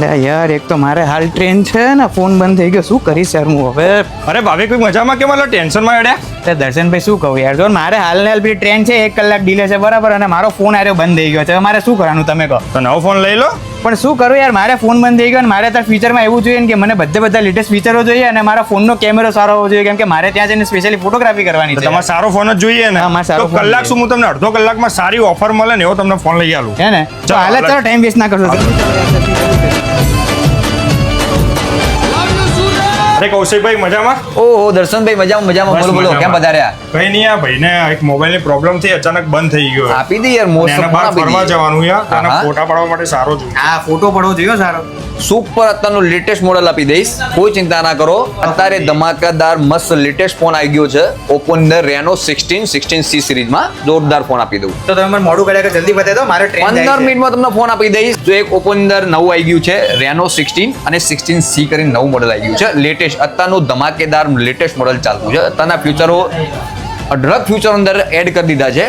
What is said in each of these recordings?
અલે યાર એક તો મારે હાલ ટ્રેન છે ને ફોન બંધ થઈ ગયો શું કરીશ યાર હું હવે અરે ભાભી કોઈ મજામાં કેમ આટલા ટેન્શનમાં અડ્યા? તે દર્શનભાઈ શું કહું યાર જો મારે હાલ ને હાલ પેલી ટ્રેન છે 1 કલાક ડીલે છે બરાબર અને મારો ફોન આવ્યો બંધ થઈ ગયો છે હવે મારે શું કરવાનું તમે કહો તો નવો ફોન લઈ લો. પણ શું કરું યાર મારે ફોન બંધ થઈ ગયો અને મારે ત્યાં ફીચરમાં એવું જોઈએ ને કે મને બધા લેટેસ્ટ ફીચરો જોઈએ અને મારા ફોનનો કેમેરો સારો હોવો જોઈએ કેમ કે મારે ત્યાં જઈને સ્પેશિયલી ફોટોગ્રાફી કરવાની તો છે તમારે સારો ફોન જ જોઈએ ને? હા, મારે સારો તો ફોન કલાક જોઈએ. શું હું તમને અડધો કલાકમાં સારી ઓફર મળે ને એવો તમને ફોન લઈ આલું. હે ને તો ચાલો, હાલ જ હાલ જ. ચાલો ટાઈમ વેસ્ટ ના કરશો અરે કૌશિકભાઈ મજામાં? ઓહો દર્શનભાઈ મજામાં બસ બોલો બોલો મજામાં. કેમ પધાર્યા? કઈ નહીં, આ ભાઈને એક મોબાઈલની પ્રોબ્લેમ થઈ અચાનક બંધ થઈ ગયો. આપી દે યાર અને મોસ્ટ એને ઓફ બહાર આપી ફરવા દઈએ. જવાનું યાર તો એને હા, હા. ફોટા પાડવા માટે સારો જોઈએ. હા ફોટો પડવો જોઈએ સારો સુપર અત્યારનું લેટેસ્ટ મોડેલ આપી દઈશ કોઈ ચિંતા ના કરો અત્યારે ધમાકાદાર મસ્ત લેટેસ્ટ ફોન આવી ગયો છે Oppo ની અંદર Reno 16C સિરીઝમાં જોરદાર ફોન આપી દઉં તો તમે મને મોડું કર્યા કે જલ્દી બતાવી દો મારે ટ્રેન 15 મિનિટમાં તમને ફોન આપી દઈશ જો એક Oppo ની અંદર નવું આવી ગયું છે Reno 16 અને 16C કરીને નવું મોડેલ આવી ગયું છે લેટેસ્ટ અત્યારનું ધમાકેદાર લેટેસ્ટ મોડેલ ચાલતું છે અત્યારના ફ્યુચરો અઢળક ફ્યુચર અંદર એડ કરી દીધા છે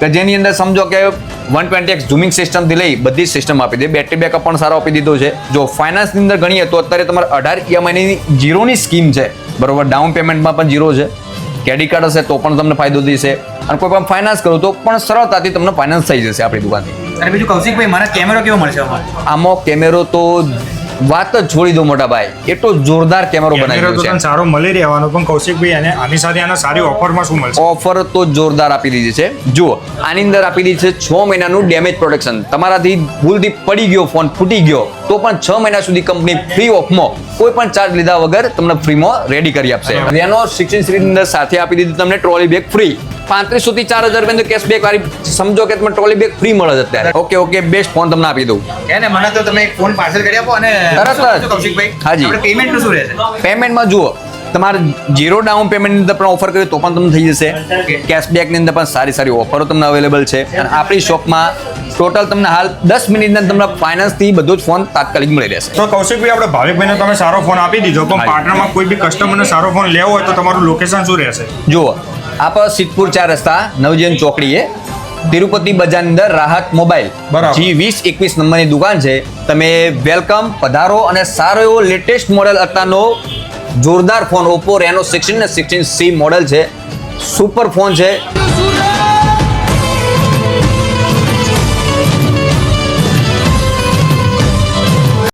કે જેની અંદર સમજો કે 120x ઝૂમિંગ સિસ્ટમથી લઈ બધી સિસ્ટમ આપી દે બેટરી બેકઅપ પણ સારો આપી દીધો છે જો ફાઇનાન્સની અંદર ગણીએ તો અત્યારે તમારે 18 EMI જીરોની સ્કીમ છે બરોબર ડાઉન પેમેન્ટમાં પણ જીરો છે ક્રેડિટ કાર્ડ હશે તો પણ તમને ફાયદો થશે અને કોઈ પણ ફાઇનાન્સ કરો તો પણ સરળતાથી તમને ફાઇનાન્સ થઈ જશે આપણી દુકાનથી અને બીજું કૌશિકભાઈ મને કેમેરો કેવો મળશે અમારે આમાં કેમેરો તો વાત જ છોડી દો મોટા ભાઈ એટલો જોરદાર કેમેરો કેમેરો બનાવ્યો તો છે તને સારો મળી રહેવાનો પણ કૌશિકભાઈ અને આની સાથે આના સારી ઓફરમાં શું મળશે? ઓફર તો જોરદાર આપી દીધી છે જુઓ આની અંદર આપી દીધી છે 6 મહિનાનું ડેમેજ પ્રોટેક્શન તમારાથી ભૂલથી પડી ગયો ફોન ફૂટી ગયો તો પણ 6 મહિના સુધી કંપની ફ્રી ઓફમાં કોઈ પણ ચાર્જ લીધા વગર તમને ફ્રીમાં રેડી કરી આપશે Reno 16 સિરીઝની અંદર સાથે આપી દીધી તમને ટ્રોલી બેગ ફ્રી 3500 થી 4000 રૂપિયા કેશબેક વાળી સમજો કે તમે ટ્રોલી બેગ ફ્રી મળે છે અત્યારે ઓકે બેસ્ટ ફોન તમને આપી દઉં હે ને મને તો તમે એક ફોન પાર્સલ કરી આપો અને તરત જ. શું કૌશિકભાઈ હાજી. આપણે પેમેન્ટનું શું રહેશે પેમેન્ટમાં જુઓ તમારે જીરો ડાઉન પેમેન્ટની અંદર પણ ઓફર કરીએ તો પણ તમને થઈ જશે Okay. કેશબેકની અંદર પણ સારી ઓફરો તમને અવેલેબલ છે અને આપણી શોપમાં ટોટલ તમને હાલ 10 મિનિટની અંદર તમને ફાઇનાન્સથી બધો જ ફોન તાત્કાલિક મળી રહેશે તો કૌશિકભાઈ આપણે ભાવિકભાઈને તમે સારો ફોન આપી દીધો પણ હા. પાર્ટનરમાં કોઈ બી કસ્ટમરને સારો ફોન લેવો હોય તો તમારું લોકેશન શું રહેશે? જુઓ આપ સિદ્ધપુર 4 રસ્તા નવજન ચોકડીએ તિરુપતિ બજારની અંદર રાહત મોબાઈલ બરાબર. G2021 નંબરની દુકાન છે તમે વેલકમ પધારો અને સારો એવો લેટેસ્ટ મોડેલ અત્યારનો જોરદાર ફોન Oppo Reno 16 અને 16C મોડેલ છે સુપર ફોન છે